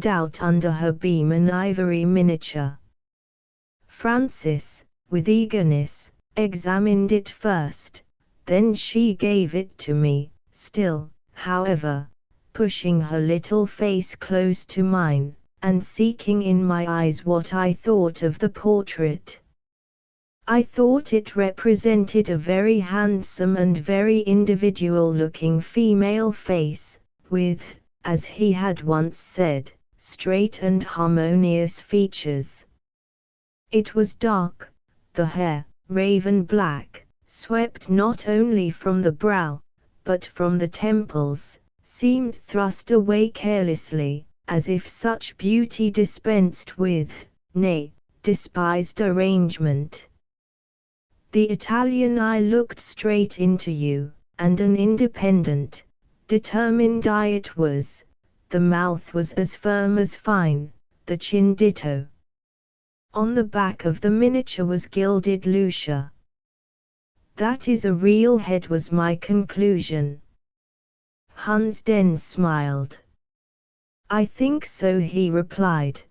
out under her beam an ivory miniature. Francis, with eagerness, examined it first, then she gave it to me, still, however, pushing her little face close to mine, and seeking in my eyes what I thought of the portrait. I thought it represented a very handsome and very individual-looking female face, with, as he had once said, straight and harmonious features. It was dark, the hair, raven black, swept not only from the brow, but from the temples, seemed thrust away carelessly, as if such beauty dispensed with, nay, despised arrangement. The Italian eye looked straight into you, and an independent, determined eye it was. The mouth was as firm as fine, the chin ditto. On the back of the miniature was gilded Lucia. That is a real head, was my conclusion. Hunsden smiled. I think so, he replied.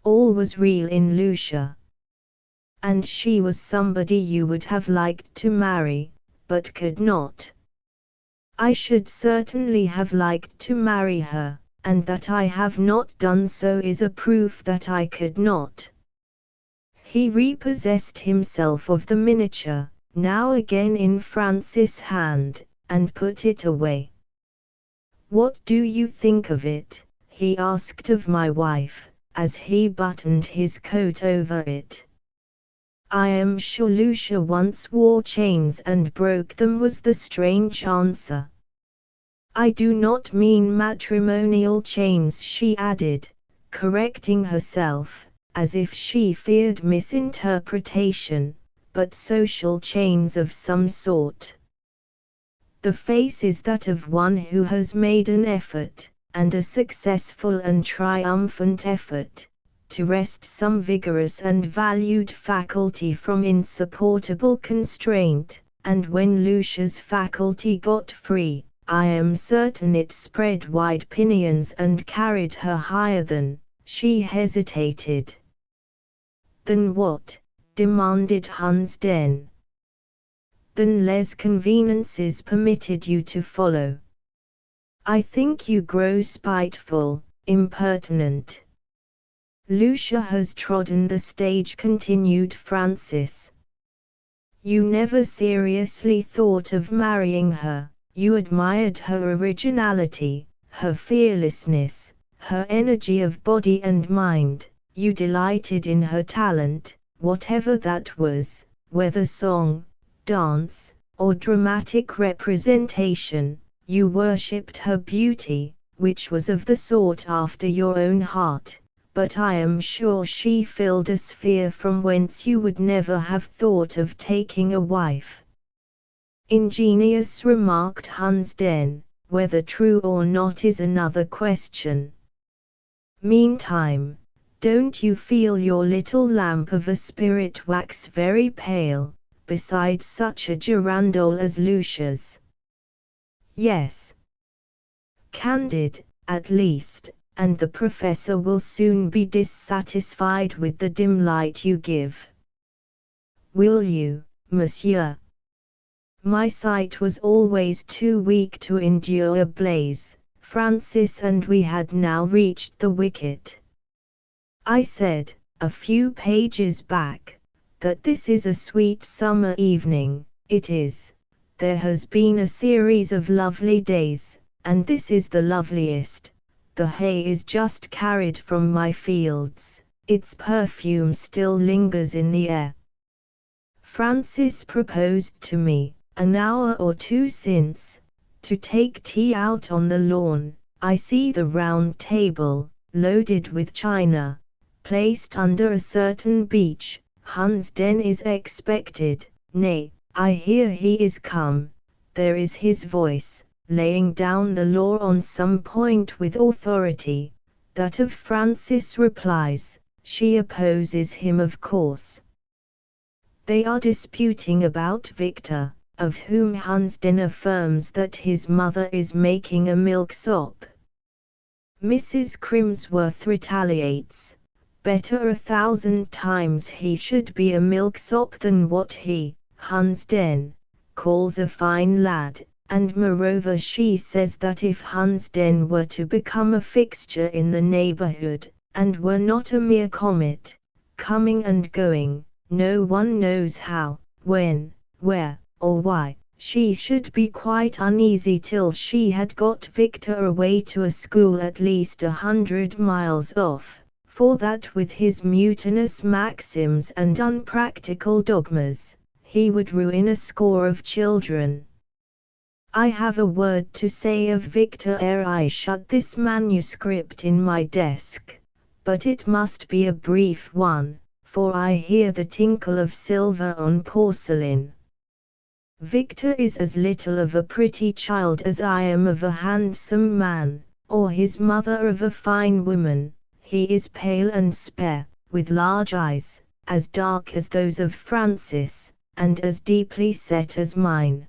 All was real in Lucia. And she was somebody you would have liked to marry, but could not. I should certainly have liked to marry her, and that I have not done so is a proof that I could not. He repossessed himself of the miniature, now again in Francis' hand, and put it away. What do you think of it? He asked of my wife, as he buttoned his coat over it. I am sure Lucia once wore chains and broke them, was the strange answer. I do not mean matrimonial chains, she added, correcting herself, as if she feared misinterpretation, but social chains of some sort. The face is that of one who has made an effort, and a successful and triumphant effort, to wrest some vigorous and valued faculty from insupportable constraint, and when Lucia's faculty got free, I am certain it spread wide pinions and carried her higher than. She hesitated. Than what? Demanded Hunsden. Than les convenances permitted you to follow. I think you grow spiteful, impertinent. Lucia has trodden the stage, continued Francis. You never seriously thought of marrying her. You admired her originality, her fearlessness, her energy of body and mind. You delighted in her talent, whatever that was, whether song, dance, or dramatic representation. You worshipped her beauty, which was of the sort after your own heart, but I am sure she filled a sphere from whence you would never have thought of taking a wife. Ingenious, remarked Hunsden, whether true or not is another question. Meantime, don't you feel your little lamp of a spirit wax very pale, beside such a girandole as Lucia's? Yes. Candid, at least, and the professor will soon be dissatisfied with the dim light you give. Will you, monsieur? My sight was always too weak to endure a blaze. Francis and we had now reached the wicket. I said, a few pages back, that this is a sweet summer evening. It is. There has been a series of lovely days, and this is the loveliest. The hay is just carried from my fields, its perfume still lingers in the air. Francis proposed to me, an hour or two since, to take tea out on the lawn. I see the round table, loaded with china, placed under a certain beech. Hunsden is expected, nay, I hear he is come. There is his voice, laying down the law on some point with authority. That of Francis replies, she opposes him of course. They are disputing about Victor, of whom Hunsden affirms that his mother is making a milksop. Mrs. Crimsworth retaliates. Better 1,000 times he should be a milksop than what he, Hunsden, calls a fine lad, and moreover she says that if Hunsden were to become a fixture in the neighborhood, and were not a mere comet, coming and going, no one knows how, when, where, or why, she should be quite uneasy till she had got Victor away to a school at least 100 miles off, for that with his mutinous maxims and unpractical dogmas, he would ruin a score of children. I have a word to say of Victor ere I shut this manuscript in my desk, but it must be a brief one, for I hear the tinkle of silver on porcelain. Victor is as little of a pretty child as I am of a handsome man, or his mother of a fine woman. He is pale and spare, with large eyes, as dark as those of Francis, and as deeply set as mine.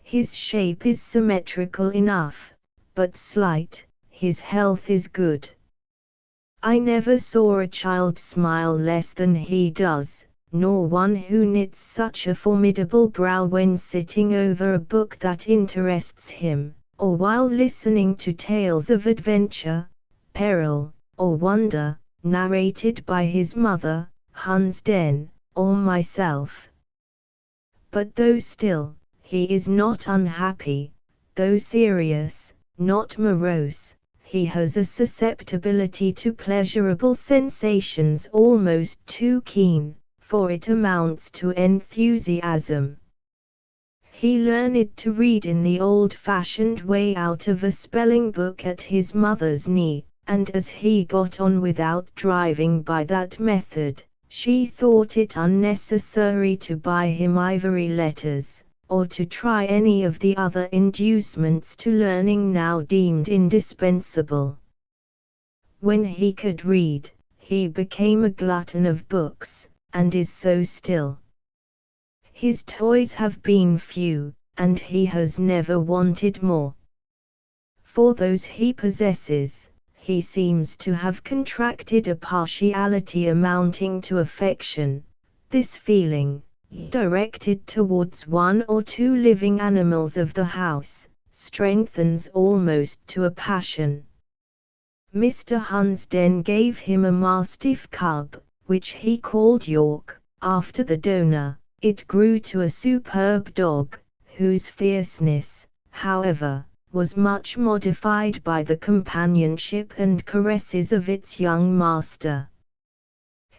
His shape is symmetrical enough, but slight. His health is good. I never saw a child smile less than he does, nor one who knits such a formidable brow when sitting over a book that interests him, or while listening to tales of adventure, peril, or wonder, narrated by his mother, Hunsden, or myself. But though still, he is not unhappy, though serious, not morose, he has a susceptibility to pleasurable sensations almost too keen, for it amounts to enthusiasm. He learned to read in the old-fashioned way out of a spelling book at his mother's knee, and as he got on without driving by that method, she thought it unnecessary to buy him ivory letters, or to try any of the other inducements to learning now deemed indispensable. When he could read, he became a glutton of books, and is so still. His toys have been few, and he has never wanted more. For those he possesses, he seems to have contracted a partiality amounting to affection. This feeling, directed towards one or two living animals of the house, strengthens almost to a passion. Mr. Hunsden gave him a mastiff cub, which he called York, after the donor. It grew to a superb dog, whose fierceness, however, was much modified by the companionship and caresses of its young master.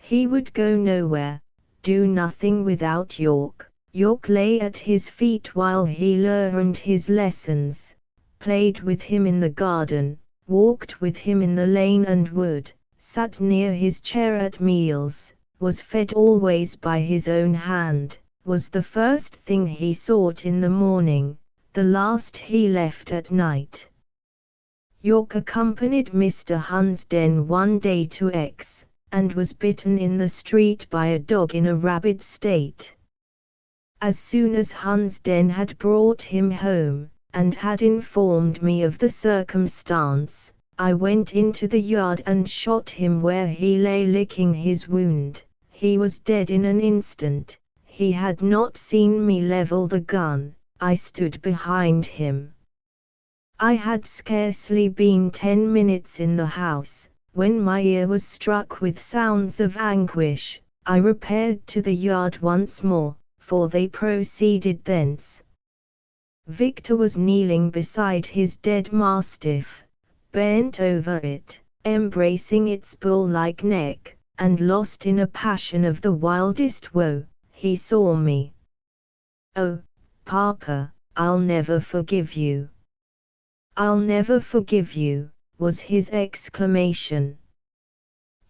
He would go nowhere, do nothing without York. York lay at his feet while he learned his lessons, played with him in the garden, walked with him in the lane and wood, sat near his chair at meals, was fed always by his own hand, was the first thing he sought in the morning, the last he left at night. York accompanied Mr. Hunsden one day to X, and was bitten in the street by a dog in a rabid state. As soon as Hunsden had brought him home, and had informed me of the circumstance, I went into the yard and shot him where he lay licking his wound. He was dead in an instant. He had not seen me level the gun. I stood behind him. I had scarcely been 10 minutes in the house, when my ear was struck with sounds of anguish. I repaired to the yard once more, for they proceeded thence. Victor was kneeling beside his dead mastiff, bent over it, embracing its bull-like neck, and lost in a passion of the wildest woe. He saw me. "Oh, Papa, I'll never forgive you. I'll never forgive you," was his exclamation.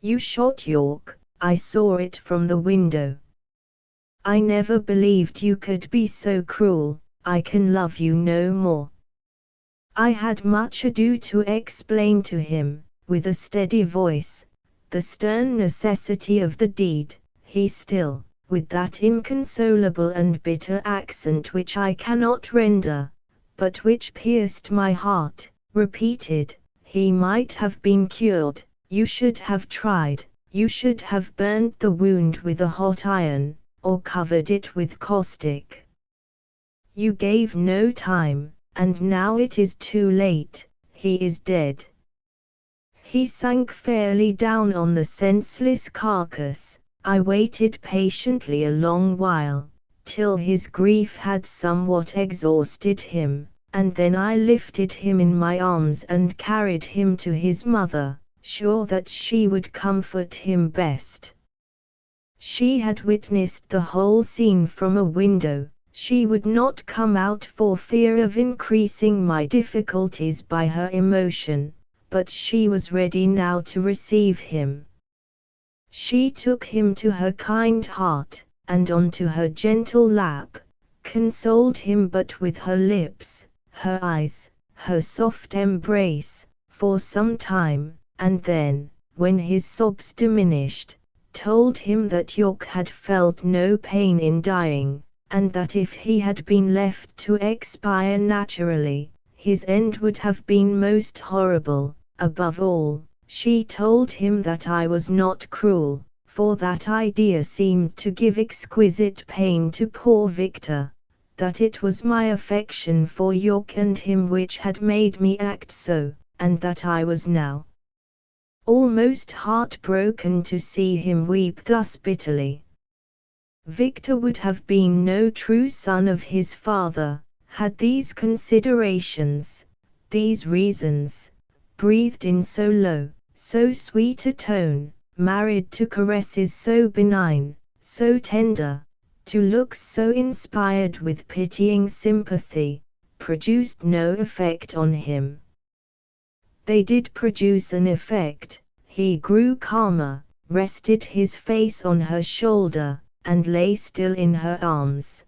"You shot York, I saw it from the window. I never believed you could be so cruel. I can love you no more." I had much ado to explain to him, with a steady voice, the stern necessity of the deed. He still, with that inconsolable and bitter accent which I cannot render, but which pierced my heart, repeated, he might have been cured. You should have tried. You should have burnt the wound with a hot iron, or covered it with caustic. You gave no time, and now it is too late. He is dead." He sank fairly down on the senseless carcass. I waited patiently a long while, till his grief had somewhat exhausted him, and then I lifted him in my arms and carried him to his mother, sure that she would comfort him best. She had witnessed the whole scene from a window. She would not come out for fear of increasing my difficulties by her emotion, but she was ready now to receive him. She took him to her kind heart, and onto her gentle lap, consoled him but with her lips, her eyes, her soft embrace, for some time, and then, when his sobs diminished, told him that York had felt no pain in dying, and that if he had been left to expire naturally, his end would have been most horrible. Above all, she told him that I was not cruel, for that idea seemed to give exquisite pain to poor Victor, that it was my affection for York and him which had made me act so, and that I was now almost heartbroken to see him weep thus bitterly. Victor would have been no true son of his father, had these considerations, these reasons, breathed in so low, so sweet a tone, married to caresses so benign, so tender, to looks so inspired with pitying sympathy, produced no effect on him. They did produce an effect. He grew calmer, rested his face on her shoulder, and lay still in her arms.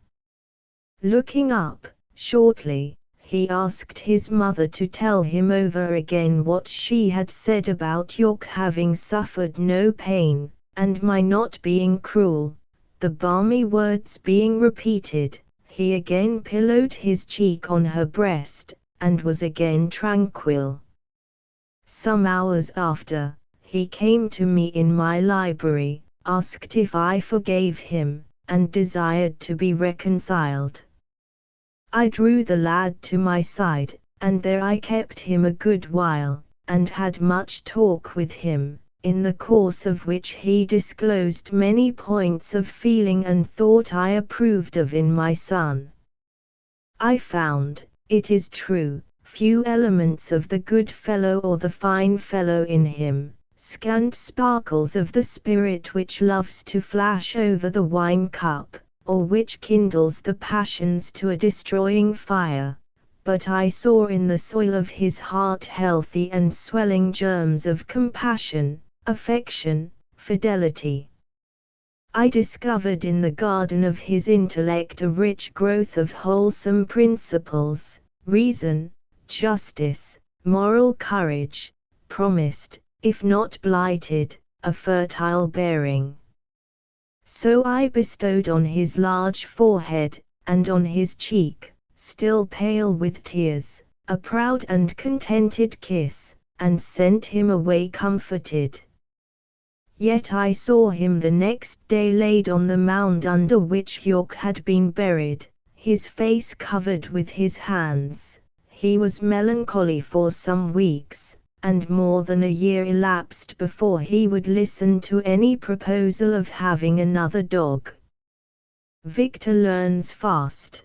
Looking up, shortly, he asked his mother to tell him over again what she had said about York having suffered no pain, and my not being cruel. The balmy words being repeated, he again pillowed his cheek on her breast, and was again tranquil. Some hours after, he came to me in my library, asked if I forgave him, and desired to be reconciled. I drew the lad to my side, and there I kept him a good while, and had much talk with him, in the course of which he disclosed many points of feeling and thought I approved of in my son. I found, it is true, few elements of the good fellow or the fine fellow in him, scant sparkles of the spirit which loves to flash over the wine cup, or which kindles the passions to a destroying fire, but I saw in the soil of his heart healthy and swelling germs of compassion, affection, fidelity. I discovered in the garden of his intellect a rich growth of wholesome principles, reason, justice, moral courage, promised, if not blighted, a fertile bearing. So I bestowed on his large forehead, and on his cheek, still pale with tears, a proud and contented kiss, and sent him away comforted. Yet I saw him the next day laid on the mound under which York had been buried, his face covered with his hands. He was melancholy for some weeks, and more than a year elapsed before he would listen to any proposal of having another dog. Victor learns fast.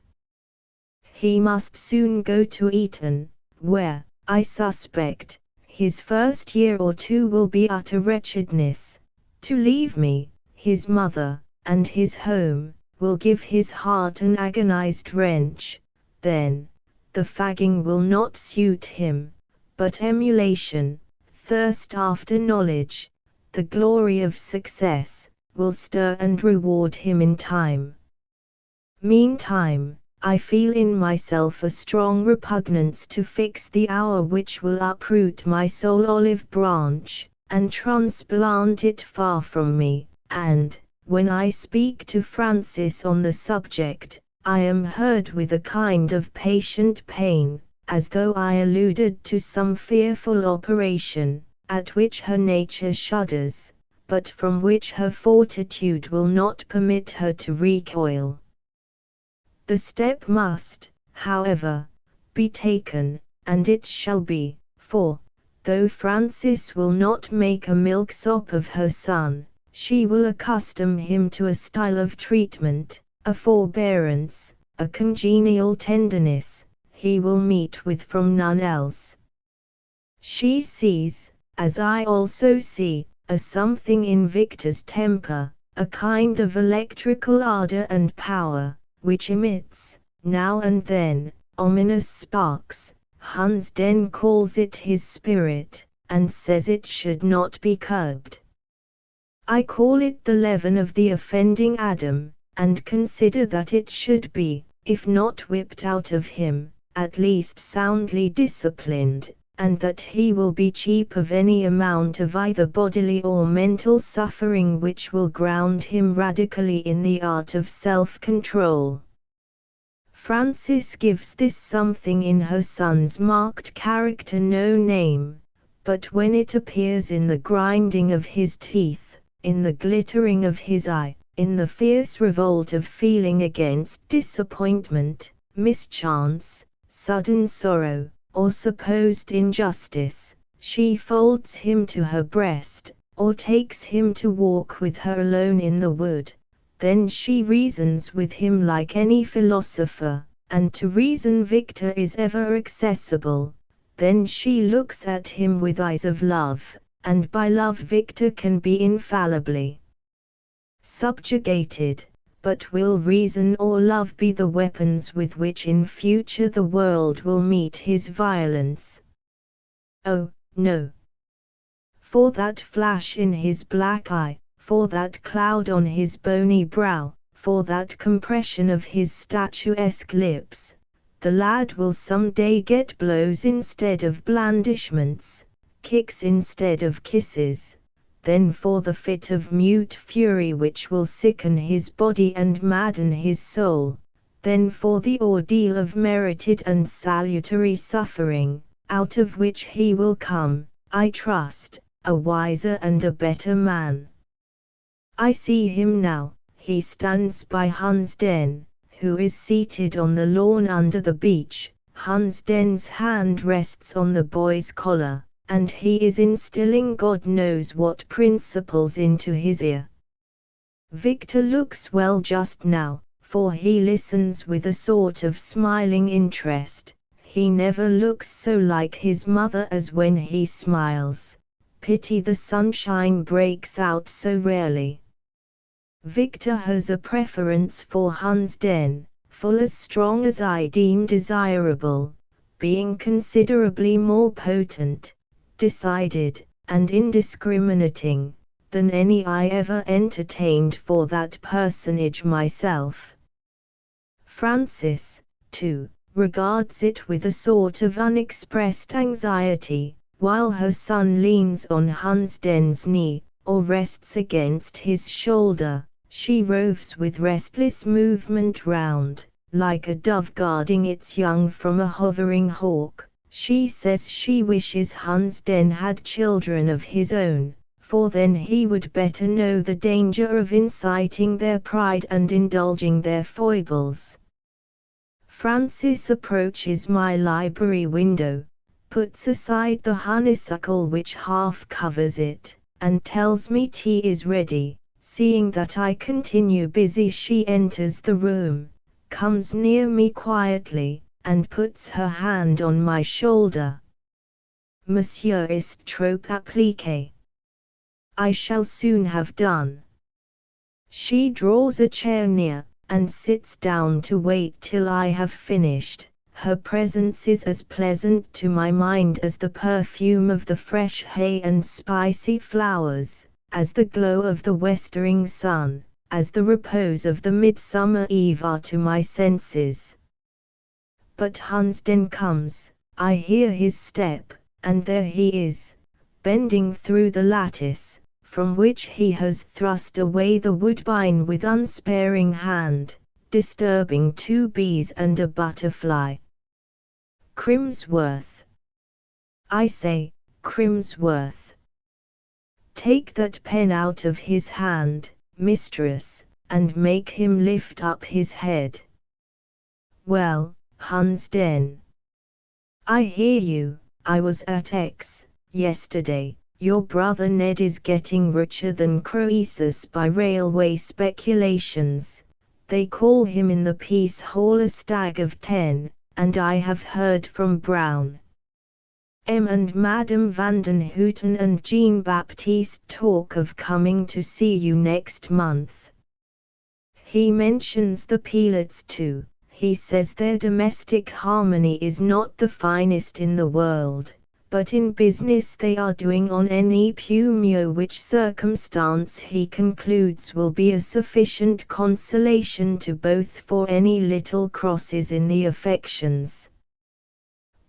He must soon go to Eton, where, I suspect, his first year or two will be utter wretchedness. To leave me, his mother, and his home, will give his heart an agonized wrench. Then, the fagging will not suit him, but emulation, thirst after knowledge, the glory of success, will stir and reward him in time. Meantime, I feel in myself a strong repugnance to fix the hour which will uproot my sole olive branch, and transplant it far from me, and, when I speak to Francis on the subject, I am heard with a kind of patient pain, as though I alluded to some fearful operation, at which her nature shudders, but from which her fortitude will not permit her to recoil. The step must, however, be taken, and it shall be, for, though Frances will not make a milksop of her son, she will accustom him to a style of treatment, a forbearance, a congenial tenderness, he will meet with from none else. She sees, as I also see, a something in Victor's temper, a kind of electrical ardor and power, which emits, now and then, ominous sparks. Hunsden calls it his spirit, and says it should not be curbed. I call it the leaven of the offending Adam, and consider that it should be, if not whipped out of him, at least soundly disciplined, and that he will be cheap of any amount of either bodily or mental suffering which will ground him radically in the art of self-control. Frances gives this something in her son's marked character no name, but when it appears in the grinding of his teeth, in the glittering of his eye, in the fierce revolt of feeling against disappointment, mischance, sudden sorrow, or supposed injustice, she folds him to her breast, or takes him to walk with her alone in the wood. Then she reasons with him like any philosopher, and to reason Victor is ever accessible. Then she looks at him with eyes of love, and by love Victor can be infallibly subjugated. But will reason or love be the weapons with which in future the world will meet his violence? Oh, no. For that flash in his black eye, for that cloud on his bony brow, for that compression of his statuesque lips, the lad will some day get blows instead of blandishments, kicks instead of kisses. Then for the fit of mute fury which will sicken his body and madden his soul, then for the ordeal of merited and salutary suffering, out of which he will come, I trust, a wiser and a better man. I see him now. He stands by Hunsden, who is seated on the lawn under the beech. Hunsden's hand rests on the boy's collar, and he is instilling God knows what principles into his ear. Victor looks well just now, for he listens with a sort of smiling interest. He never looks so like his mother as when he smiles. Pity the sunshine breaks out so rarely. Victor has a preference for Hunsden, full as strong as I deem desirable, being considerably more potent, decided, and indiscriminating, than any I ever entertained for that personage myself. Frances, too, regards it with a sort of unexpressed anxiety, while her son leans on Hunsden's knee, or rests against his shoulder. She roves with restless movement round, like a dove guarding its young from a hovering hawk. She says she wishes Hunsden had children of his own, for then he would better know the danger of inciting their pride and indulging their foibles. Frances approaches my library window, puts aside the honeysuckle which half covers it, and tells me tea is ready. Seeing that I continue busy, she enters the room, comes near me quietly, and puts her hand on my shoulder. Monsieur est trop appliqué. I shall soon have done. She draws a chair near, and sits down to wait till I have finished. Her presence is as pleasant to my mind as the perfume of the fresh hay and spicy flowers, as the glow of the westering sun, as the repose of the midsummer eve are to my senses. But Hunsden comes, I hear his step, and there he is, bending through the lattice, from which he has thrust away the woodbine with unsparing hand, disturbing 2 bees and a butterfly. Crimsworth. I say, Crimsworth. Take that pen out of his hand, mistress, and make him lift up his head. Well, Hunsden. I hear you. I was at X yesterday. Your brother Ned is getting richer than Croesus by railway speculations. They call him in the Peace Hall a stag of 10, and I have heard from Brown M. and Madame Vanden Houten and Jean-Baptiste talk of coming to see you next month. He mentions the Pelots too. He says their domestic harmony is not the finest in the world, but in business they are doing on any pumio, which circumstance he concludes will be a sufficient consolation to both for any little crosses in the affections.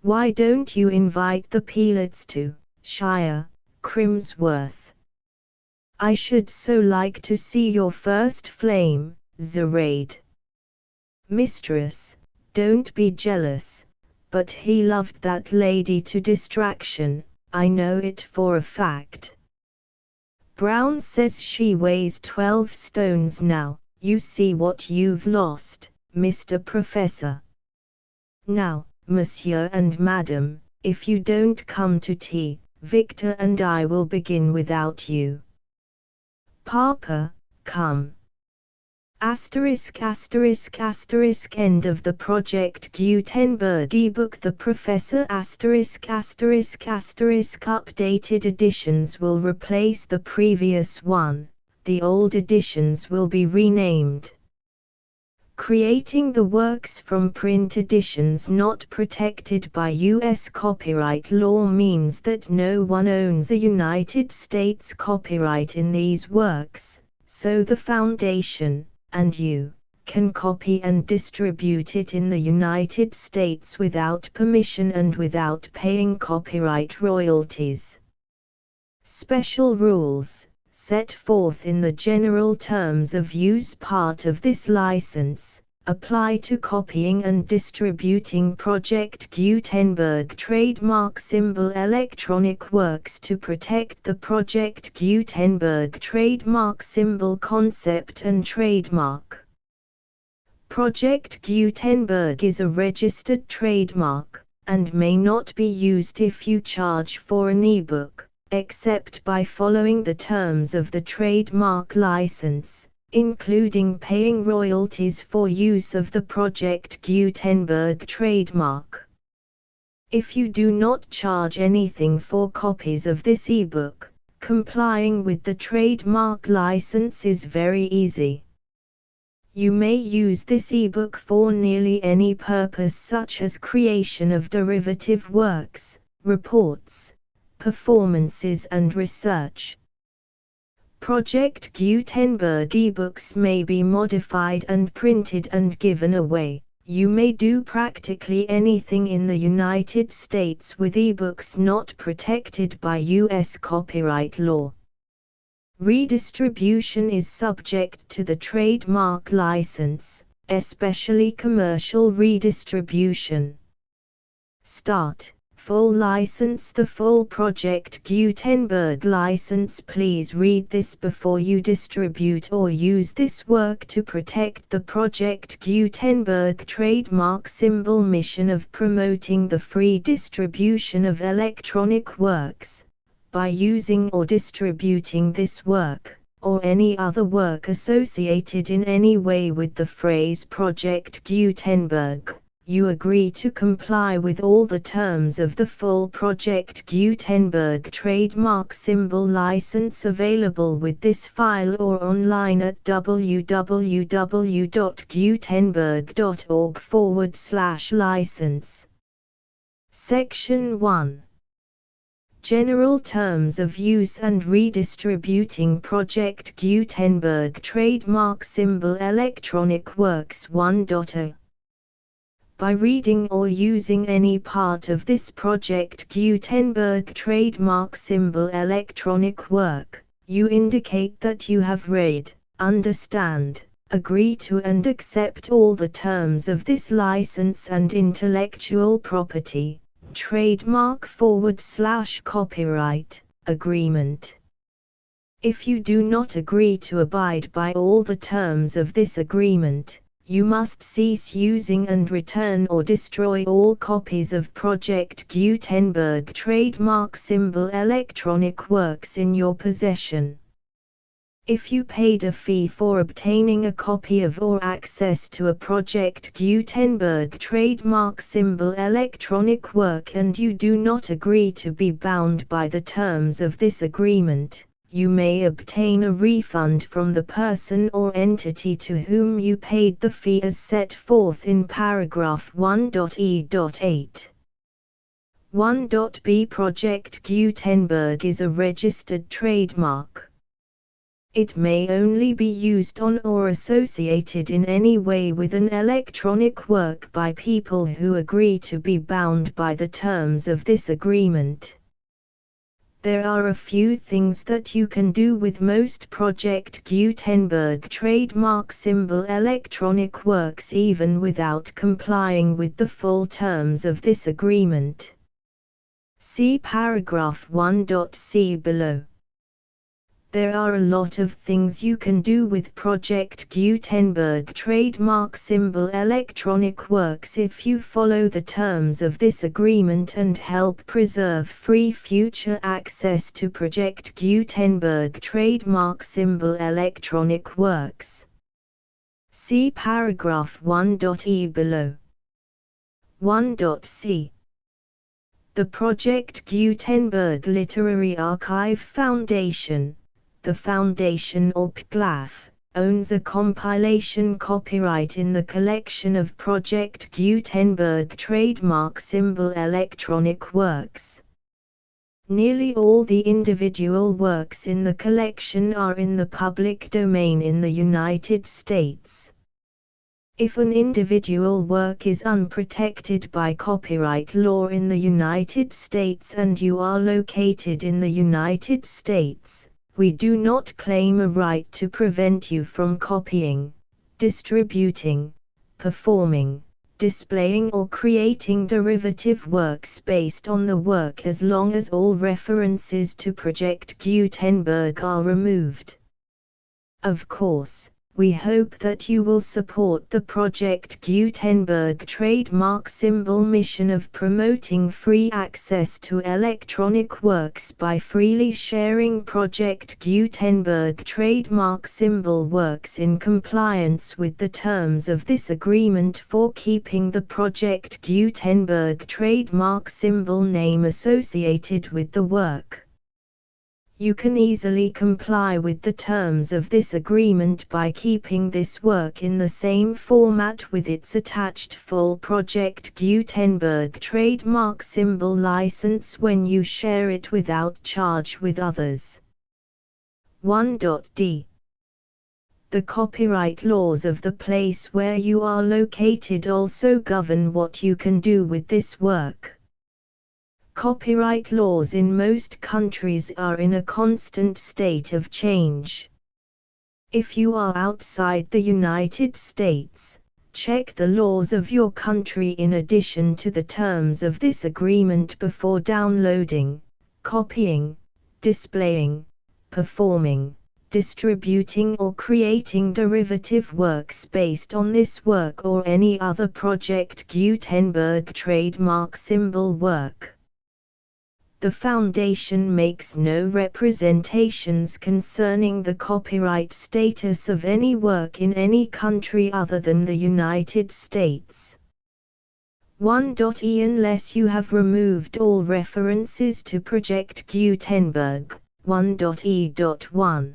Why don't you invite the Pelots to Shire, Crimsworth? I should so like to see your first flame, Zoraide. Mistress, don't be jealous, but he loved that lady to distraction, I know it for a fact. Brown says she weighs 12 stones now. You see what you've lost, Mr. Professor. Now, Monsieur and Madame, if you don't come to tea, Victor and I will begin without you. Papa, come. Asterisk asterisk asterisk end of the Project Gutenberg ebook. The Professor asterisk asterisk asterisk updated editions will replace the previous one, the old editions will be renamed. Creating the works from print editions not protected by U.S. copyright law means that no one owns a United States copyright in these works, so the Foundation, and you, can copy and distribute it in the United States without permission and without paying copyright royalties. Special rules, set forth in the general terms of use part of this license, apply to copying and distributing Project Gutenberg trademark symbol electronic works to protect the Project Gutenberg trademark symbol concept and trademark. Project Gutenberg is a registered trademark, and may not be used if you charge for an ebook, except by following the terms of the trademark license, including paying royalties for use of the Project Gutenberg trademark. If you do not charge anything for copies of this ebook, complying with the trademark license is very easy. You may use this ebook for nearly any purpose, such as creation of derivative works, reports, performances and research. Project Gutenberg ebooks may be modified and printed and given away. You may do practically anything in the United States with ebooks not protected by U.S. copyright law. Redistribution is subject to the trademark license, especially commercial redistribution. Start. Full license. The full Project Gutenberg license. Please read this before you distribute or use this work to protect the Project Gutenberg trademark symbol mission of promoting the free distribution of electronic works, by using or distributing this work, or any other work associated in any way with the phrase Project Gutenberg. You agree to comply with all the terms of the full Project Gutenberg trademark symbol license available with this file or online at www.gutenberg.org/license. Section 1. General Terms of Use and Redistributing Project Gutenberg Trademark Symbol Electronic Works 1.0. By reading or using any part of this Project Gutenberg trademark symbol electronic work, you indicate that you have read, understand, agree to and accept all the terms of this license and intellectual property, trademark/copyright, agreement. If you do not agree to abide by all the terms of this agreement, you must cease using and return or destroy all copies of Project Gutenberg trademark symbol electronic works in your possession. If you paid a fee for obtaining a copy of or access to a Project Gutenberg trademark symbol electronic work and you do not agree to be bound by the terms of this agreement, you may obtain a refund from the person or entity to whom you paid the fee as set forth in paragraph 1.e.8. 1.b Project Gutenberg is a registered trademark. It may only be used on or associated in any way with an electronic work by people who agree to be bound by the terms of this agreement. There are a few things that you can do with most Project Gutenberg trademark symbol electronic works even without complying with the full terms of this agreement. See paragraph 1.c below. There are a lot of things you can do with Project Gutenberg trademark symbol electronic works if you follow the terms of this agreement and help preserve free future access to Project Gutenberg trademark symbol electronic works. See paragraph 1.e below. 1.c. The Project Gutenberg Literary Archive Foundation, the Foundation or PGLAF, owns a compilation copyright in the collection of Project Gutenberg trademark symbol electronic works. Nearly all the individual works in the collection are in the public domain in the United States. If an individual work is unprotected by copyright law in the United States and you are located in the United States, we do not claim a right to prevent you from copying, distributing, performing, displaying or creating derivative works based on the work as long as all references to Project Gutenberg are removed. Of course, we hope that you will support the Project Gutenberg trademark symbol mission of promoting free access to electronic works by freely sharing Project Gutenberg trademark symbol works in compliance with the terms of this agreement for keeping the Project Gutenberg trademark symbol name associated with the work. You can easily comply with the terms of this agreement by keeping this work in the same format with its attached full Project Gutenberg trademark symbol license when you share it without charge with others. 1.d. The copyright laws of the place where you are located also govern what you can do with this work. Copyright laws in most countries are in a constant state of change. If you are outside the United States, check the laws of your country in addition to the terms of this agreement before downloading, copying, displaying, performing, distributing or creating derivative works based on this work or any other Project Gutenberg trademark symbol work. The Foundation makes no representations concerning the copyright status of any work in any country other than the United States. 1.e Unless you have removed all references to Project Gutenberg. 1.e.1.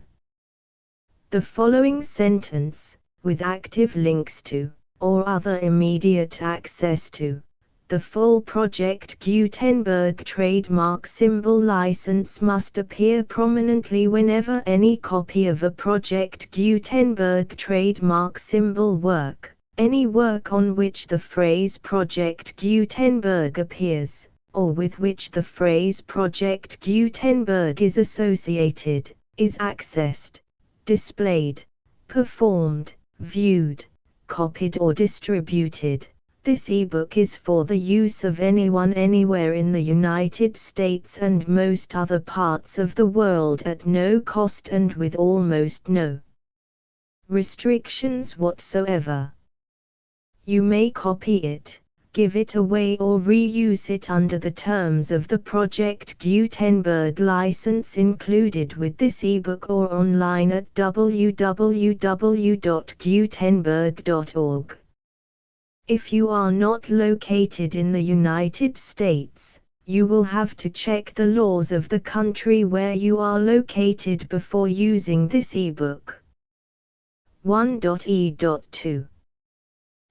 The following sentence, with active links to, or other immediate access to, the full Project Gutenberg trademark symbol license must appear prominently whenever any copy of a Project Gutenberg trademark symbol work, any work on which the phrase Project Gutenberg appears, or with which the phrase Project Gutenberg is associated, is accessed, displayed, performed, viewed, copied or distributed. This ebook is for the use of anyone anywhere in the United States and most other parts of the world at no cost and with almost no restrictions whatsoever. You may copy it, give it away or reuse it under the terms of the Project Gutenberg license included with this ebook or online at www.gutenberg.org. If you are not located in the United States, you will have to check the laws of the country where you are located before using this ebook. 1.e.2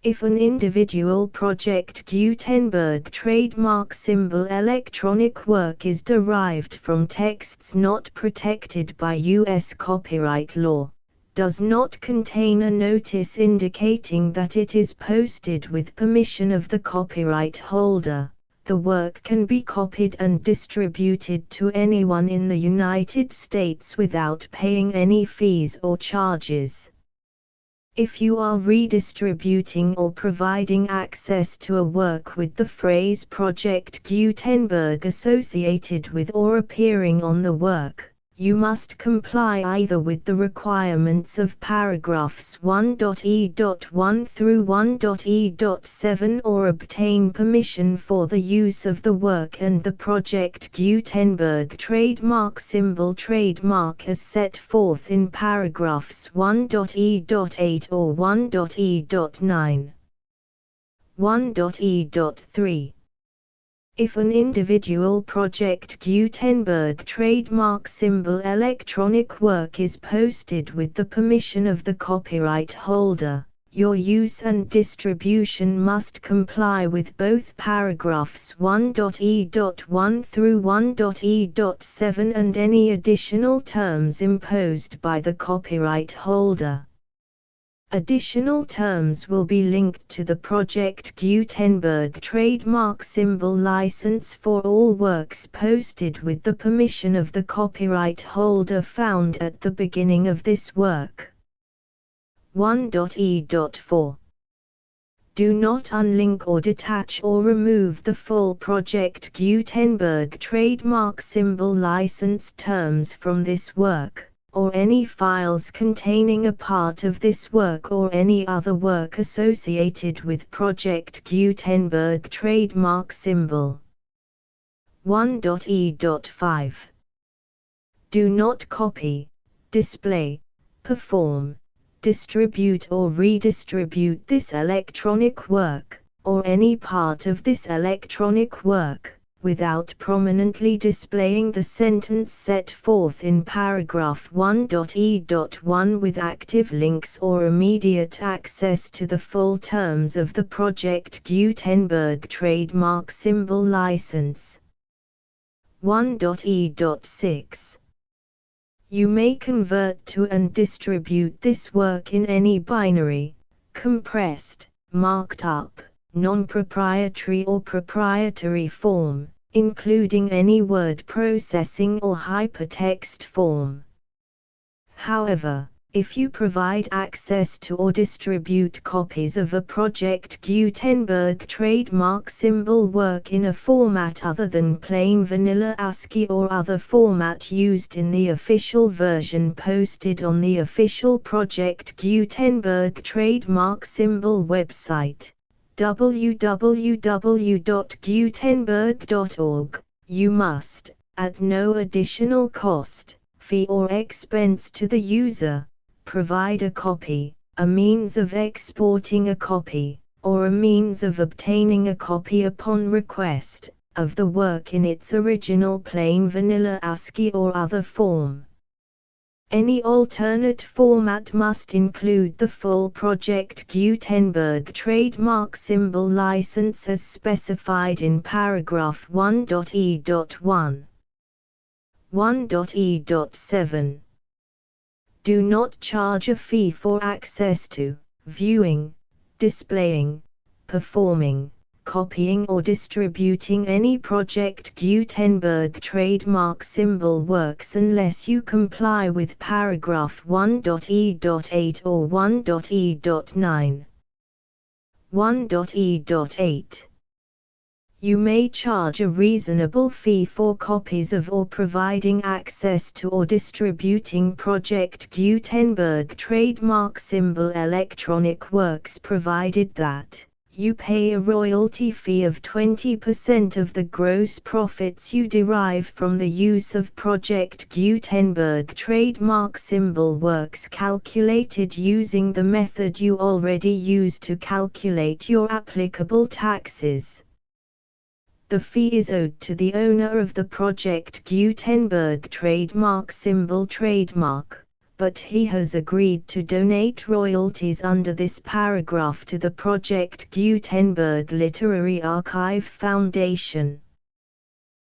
If an individual Project Gutenberg trademark symbol electronic work is derived from texts not protected by U.S. copyright law, does not contain a notice indicating that it is posted with permission of the copyright holder, the work can be copied and distributed to anyone in the United States without paying any fees or charges. If you are redistributing or providing access to a work with the phrase Project Gutenberg associated with or appearing on the work, you must comply either with the requirements of paragraphs 1.e.1 through 1.e.7 or obtain permission for the use of the work and the Project Gutenberg trademark symbol trademark as set forth in paragraphs 1.e.8 or 1.e.9. 1.e.3 If an individual Project Gutenberg trademark symbol electronic work is posted with the permission of the copyright holder, your use and distribution must comply with both paragraphs 1.e.1 through 1.e.7 and any additional terms imposed by the copyright holder. Additional terms will be linked to the Project Gutenberg trademark symbol license for all works posted with the permission of the copyright holder found at the beginning of this work. 1.e.4 Do not unlink or detach or remove the full Project Gutenberg trademark symbol license terms from this work, or any files containing a part of this work or any other work associated with Project Gutenberg trademark symbol. 1.e.5 Do not copy, display, perform, distribute or redistribute this electronic work, or any part of this electronic work, without prominently displaying the sentence set forth in paragraph 1.e.1 with active links or immediate access to the full terms of the Project Gutenberg trademark symbol license. 1.e.6 You may convert to and distribute this work in any binary, compressed, marked up, non-proprietary or proprietary form, including any word processing or hypertext form. However, if you provide access to or distribute copies of a Project Gutenberg trademark symbol work in a format other than plain vanilla ASCII or other format used in the official version posted on the official Project Gutenberg trademark symbol website, www.gutenberg.org, you must, at no additional cost, fee or expense to the user, provide a copy, a means of exporting a copy, or a means of obtaining a copy upon request, of the work in its original plain vanilla ASCII or other form. Any alternate format must include the full Project Gutenberg trademark symbol license as specified in paragraph 1.e.1. 1.e.7 Do not charge a fee for access to, viewing, displaying, performing, copying or distributing any Project Gutenberg trademark symbol works unless you comply with paragraph 1.e.8 or 1.e.9. 1.e.8. You may charge a reasonable fee for copies of or providing access to or distributing Project Gutenberg trademark symbol electronic works provided that you pay a royalty fee of 20% of the gross profits you derive from the use of Project Gutenberg trademark symbol works calculated using the method you already use to calculate your applicable taxes. The fee is owed to the owner of the Project Gutenberg trademark symbol trademark, but he has agreed to donate royalties under this paragraph to the Project Gutenberg Literary Archive Foundation.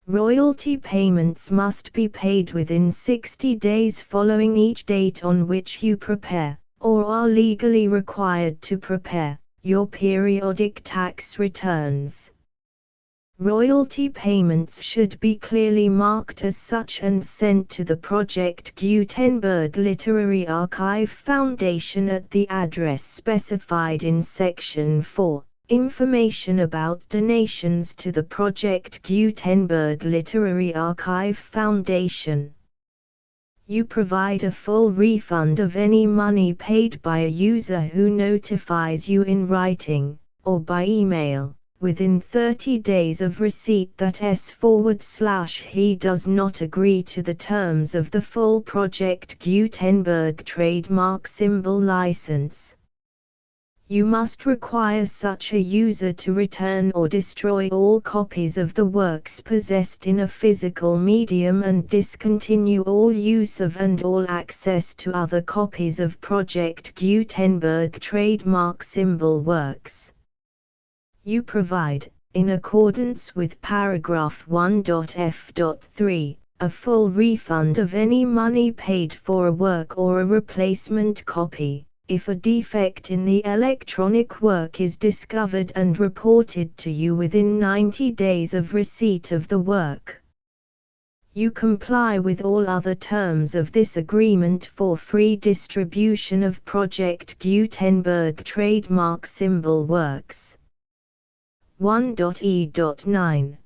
Royalty payments must be paid within 60 days following each date on which you prepare, or are legally required to prepare, your periodic tax returns. Royalty payments should be clearly marked as such and sent to the Project Gutenberg Literary Archive Foundation at the address specified in Section 4. Information about donations to the Project Gutenberg Literary Archive Foundation. You provide a full refund of any money paid by a user who notifies you in writing, or by email, within 30 days of receipt that he does not agree to the terms of the full Project Gutenberg trademark symbol license. You must require such a user to return or destroy all copies of the works possessed in a physical medium and discontinue all use of and all access to other copies of Project Gutenberg trademark symbol works. You provide, in accordance with paragraph 1.f.3, a full refund of any money paid for a work or a replacement copy, if a defect in the electronic work is discovered and reported to you within 90 days of receipt of the work. You comply with all other terms of this agreement for free distribution of Project Gutenberg trademark symbol works. 1.e.9.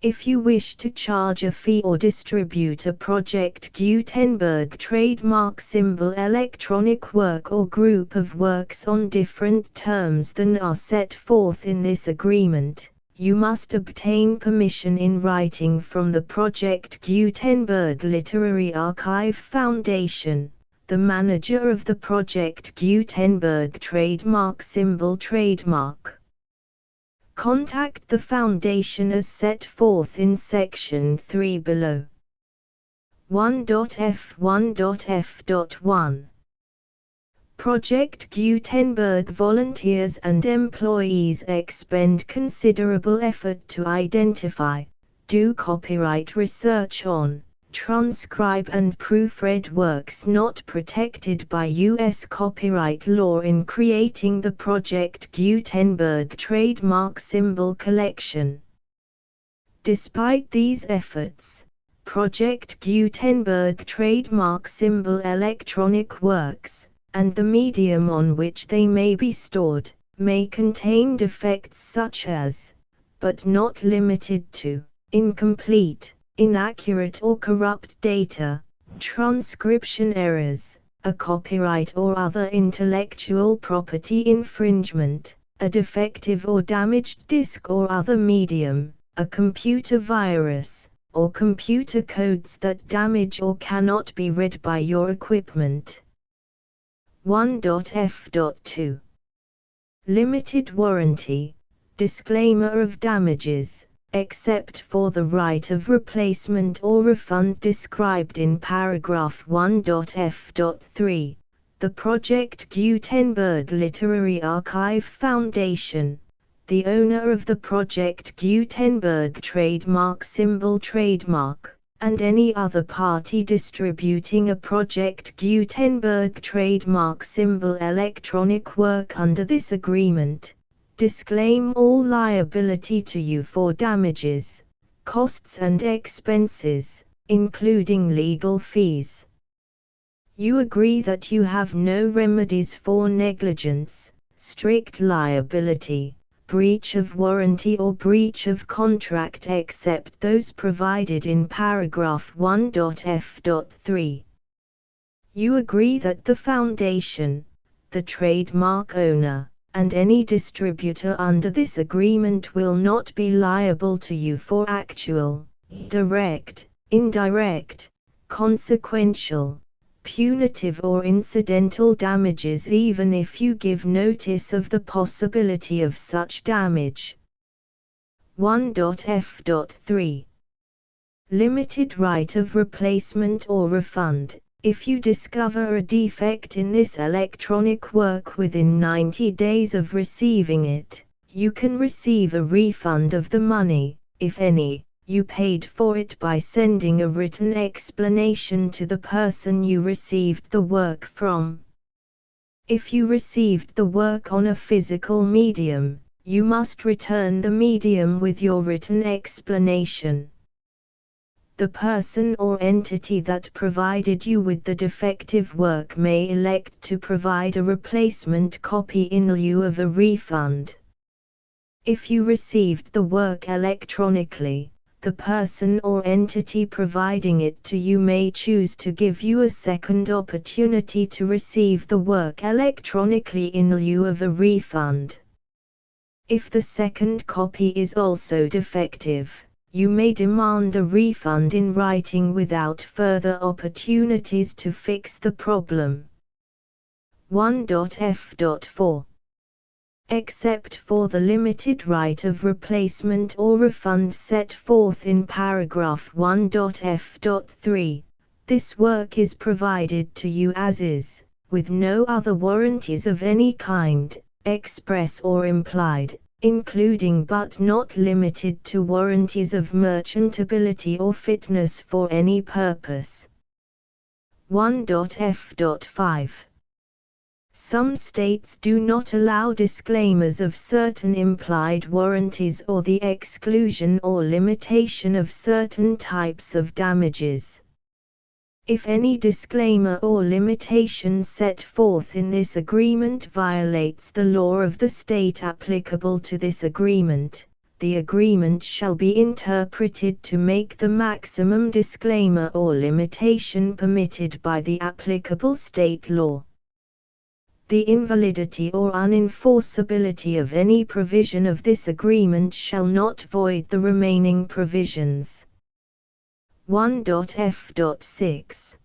If you wish to charge a fee or distribute a Project Gutenberg trademark symbol electronic work or group of works on different terms than are set forth in this agreement, you must obtain permission in writing from the Project Gutenberg Literary Archive Foundation, the manager of the Project Gutenberg trademark symbol trademark. Contact the Foundation as set forth in Section 3 below. 1.f1.f.1. Project Gutenberg volunteers and employees expend considerable effort to identify, do copyright research on, transcribe and proofread works not protected by U.S. copyright law in creating the Project Gutenberg trademark symbol collection. Despite these efforts, Project Gutenberg trademark symbol electronic works, and the medium on which they may be stored, may contain defects such as, but not limited to, incomplete, inaccurate or corrupt data, transcription errors, a copyright or other intellectual property infringement, a defective or damaged disk or other medium, a computer virus, or computer codes that damage or cannot be read by your equipment. 1.f.2. Limited warranty, disclaimer of damages, except for the right of replacement or refund described in paragraph 1.f.3, the Project Gutenberg Literary Archive Foundation, the owner of the Project Gutenberg trademark symbol trademark, and any other party distributing a Project Gutenberg trademark symbol electronic work under this agreement, disclaim all liability to you for damages, costs and expenses, including legal fees. You agree that you have no remedies for negligence, strict liability, breach of warranty or breach of contract except those provided in paragraph 1.f.3. You agree that the foundation, the trademark owner, and any distributor under this agreement will not be liable to you for actual, direct, indirect, consequential, punitive or incidental damages even if you give notice of the possibility of such damage. 1.f.3. Limited right of replacement or refund. If you discover a defect in this electronic work within 90 days of receiving it, you can receive a refund of the money, if any, you paid for it by sending a written explanation to the person you received the work from. If you received the work on a physical medium, you must return the medium with your written explanation. The person or entity that provided you with the defective work may elect to provide a replacement copy in lieu of a refund. If you received the work electronically, the person or entity providing it to you may choose to give you a second opportunity to receive the work electronically in lieu of a refund. If the second copy is also defective, you may demand a refund in writing without further opportunities to fix the problem. 1.f.4. Except for the limited right of replacement or refund set forth in paragraph 1.f.3, this work is provided to you as is, with no other warranties of any kind, express or implied, including but not limited to warranties of merchantability or fitness for any purpose. 1.f.5. Some states do not allow disclaimers of certain implied warranties or the exclusion or limitation of certain types of damages. If any disclaimer or limitation set forth in this agreement violates the law of the state applicable to this agreement, the agreement shall be interpreted to make the maximum disclaimer or limitation permitted by the applicable state law. The invalidity or unenforceability of any provision of this agreement shall not void the remaining provisions. 1.f.6.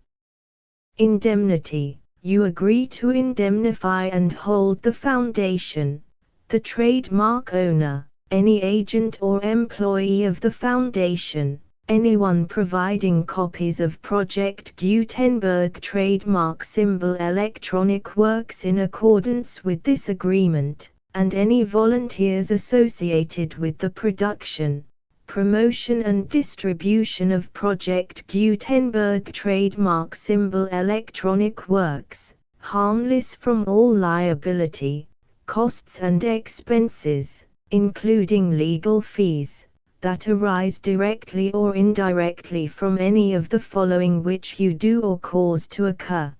Indemnity. You agree to indemnify and hold the foundation, the trademark owner, any agent or employee of the foundation, anyone providing copies of Project Gutenberg trademark symbol electronic works in accordance with this agreement, and any volunteers associated with the production, promotion and distribution of Project Gutenberg trademark symbol electronic works, harmless from all liability, costs and expenses, including legal fees, that arise directly or indirectly from any of the following which you do or cause to occur.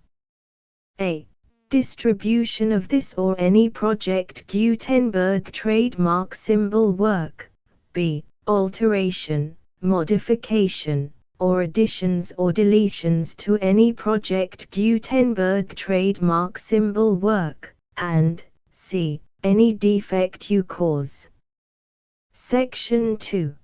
A. Distribution of this or any Project Gutenberg trademark symbol work. B. Alteration, modification, or additions or deletions to any Project Gutenberg trademark symbol work, and C. Any defect you cause. Section 2.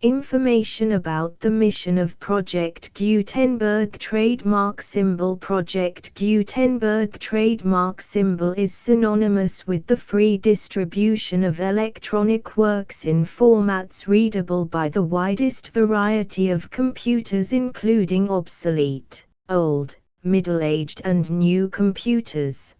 Information about the mission of Project Gutenberg trademark symbol. Project Gutenberg trademark symbol is synonymous with the free distribution of electronic works in formats readable by the widest variety of computers, including obsolete, old, middle-aged and new computers.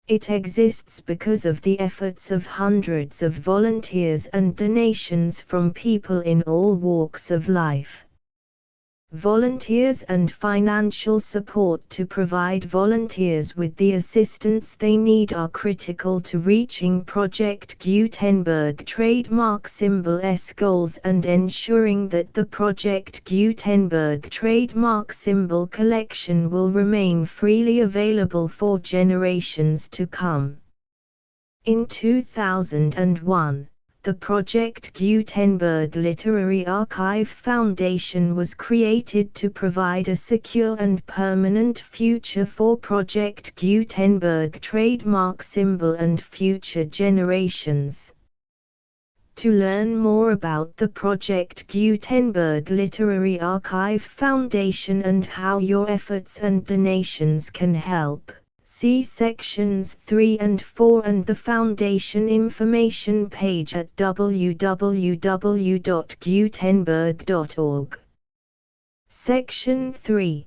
It exists because of the efforts of hundreds of volunteers and donations from people in all walks of life. Volunteers and financial support to provide volunteers with the assistance they need are critical to reaching Project Gutenberg trademark symbol S goals and ensuring that the Project Gutenberg trademark symbol collection will remain freely available for generations to come. In 2001, the Project Gutenberg Literary Archive Foundation was created to provide a secure and permanent future for Project Gutenberg trademark symbol and future generations. To learn more about the Project Gutenberg Literary Archive Foundation and how your efforts and donations can help, see sections 3 and 4 and the Foundation information page at www.gutenberg.org. Section 3.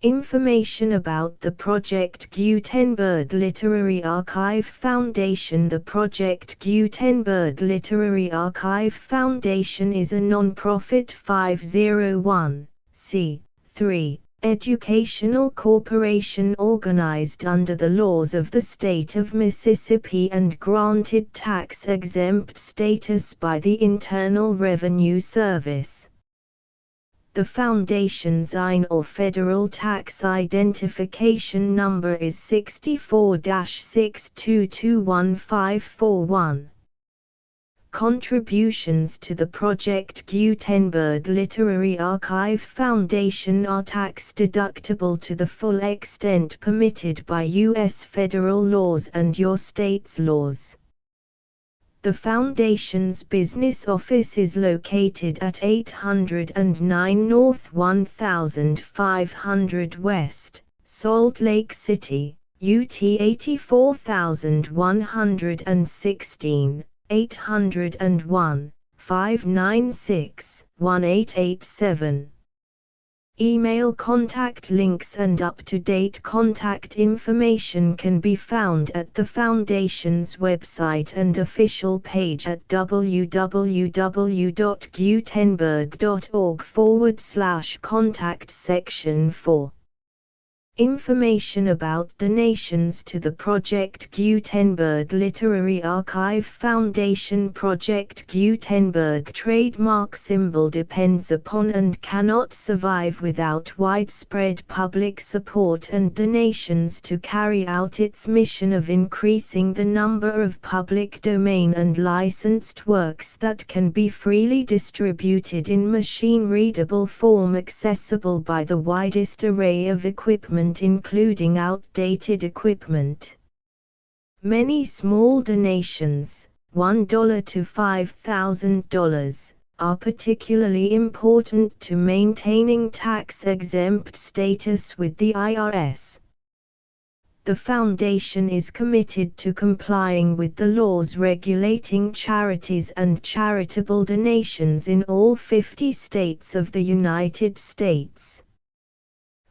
Information about the Project Gutenberg Literary Archive Foundation. The Project Gutenberg Literary Archive Foundation is a non-profit 501(c)(3) educational corporation organized under the laws of the state of Mississippi and granted tax-exempt status by the Internal Revenue Service. The Foundation's IN or Federal Tax Identification Number is 64-6221541. Contributions to the Project Gutenberg Literary Archive Foundation are tax-deductible to the full extent permitted by U.S. federal laws and your state's laws. The Foundation's business office is located at 809 North 1500 West, Salt Lake City, UT 84116, 801-596-1887. Email contact links and up-to-date contact information can be found at the Foundation's website and official page at www.gutenberg.org/contact section 4. Information about donations to the Project Gutenberg Literary Archive Foundation. Project Gutenberg trademark symbol depends upon and cannot survive without widespread public support and donations to carry out its mission of increasing the number of public domain and licensed works that can be freely distributed in machine-readable form accessible by the widest array of equipment including outdated equipment. Many small donations, $1 to $5,000, are particularly important to maintaining tax-exempt status with the IRS. The Foundation is committed to complying with the laws regulating charities and charitable donations in all 50 states of the United States.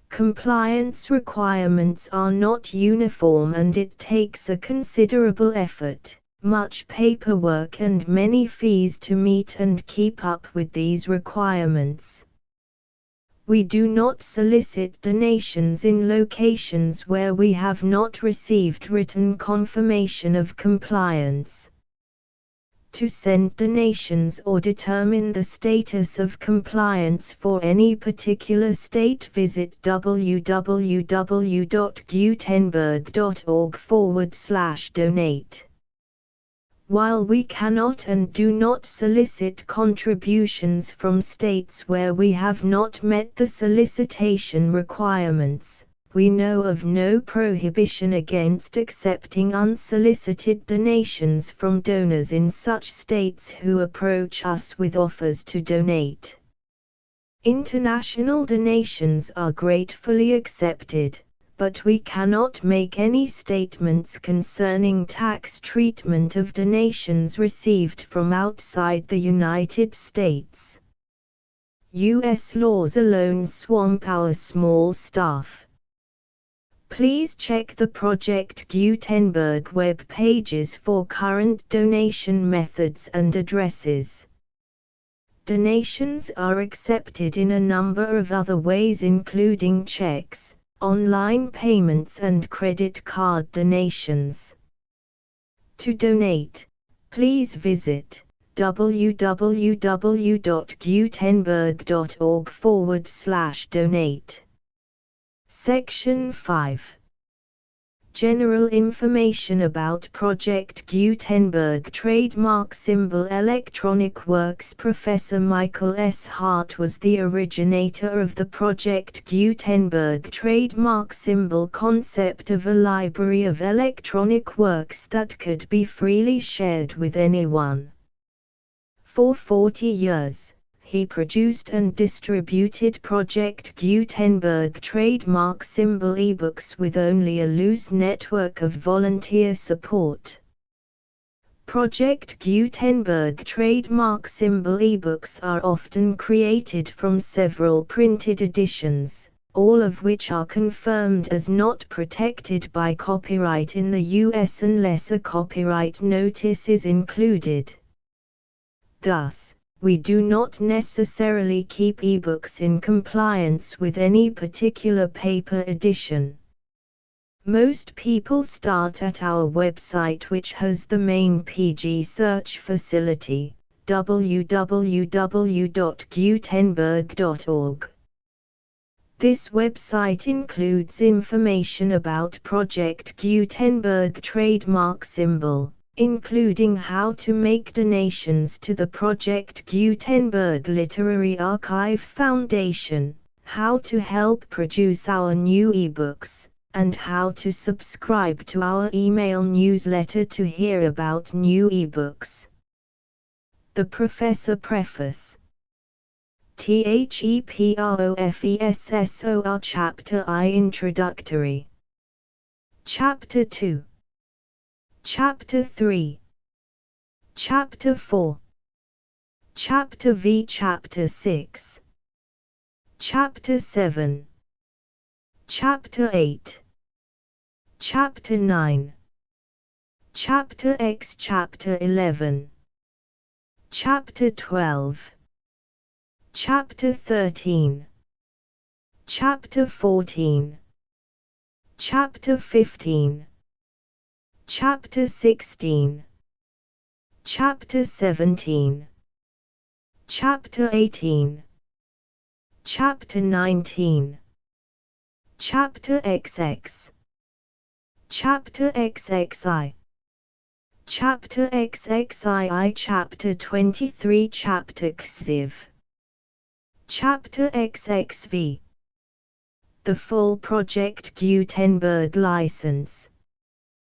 Compliance requirements are not uniform and it takes a considerable effort, much paperwork and many fees to meet and keep up with these requirements. We do not solicit donations in locations where we have not received written confirmation of compliance. To send donations or determine the status of compliance for any particular state, visit www.gutenberg.org/donate. While we cannot and do not solicit contributions from states where we have not met the solicitation requirements, we know of no prohibition against accepting unsolicited donations from donors in such states who approach us with offers to donate. International donations are gratefully accepted, but we cannot make any statements concerning tax treatment of donations received from outside the United States. U.S. laws alone swamp our small staff. Please check the Project Gutenberg web pages for current donation methods and addresses. Donations are accepted in a number of other ways, including checks, online payments and credit card donations. To donate, please visit www.gutenberg.org/donate. Section 5. General information about Project Gutenberg Trademark Symbol Electronic Works. Professor Michael S. Hart was the originator of the Project Gutenberg trademark symbol concept of a library of electronic works that could be freely shared with anyone. For 40 years, he produced and distributed Project Gutenberg trademark symbol ebooks with only a loose network of volunteer support. Project Gutenberg trademark symbol ebooks are often created from several printed editions, all of which are confirmed as not protected by copyright in the US unless a copyright notice is included. Thus, we do not necessarily keep ebooks in compliance with any particular paper edition. Most people start at our website, which has the main PG search facility, www.gutenberg.org. This website includes information about Project Gutenberg trademark symbol, including how to make donations to the Project Gutenberg Literary Archive Foundation, how to help produce our new ebooks, and how to subscribe to our email newsletter to hear about new ebooks. The Professor Preface. THEPROFESSOR Chapter I Introductory. Chapter 2. Chapter 3. Chapter 4. Chapter V. Chapter 6. Chapter 7. Chapter 8. Chapter 9. Chapter X. Chapter 11. Chapter 12. Chapter 13. Chapter 14. Chapter 15. Chapter 16. Chapter 17. Chapter 18. Chapter 19. Chapter XX. Chapter XXI. Chapter XXII. Chapter 23. Chapter XIV. Chapter XXV. The full Project Gutenberg license.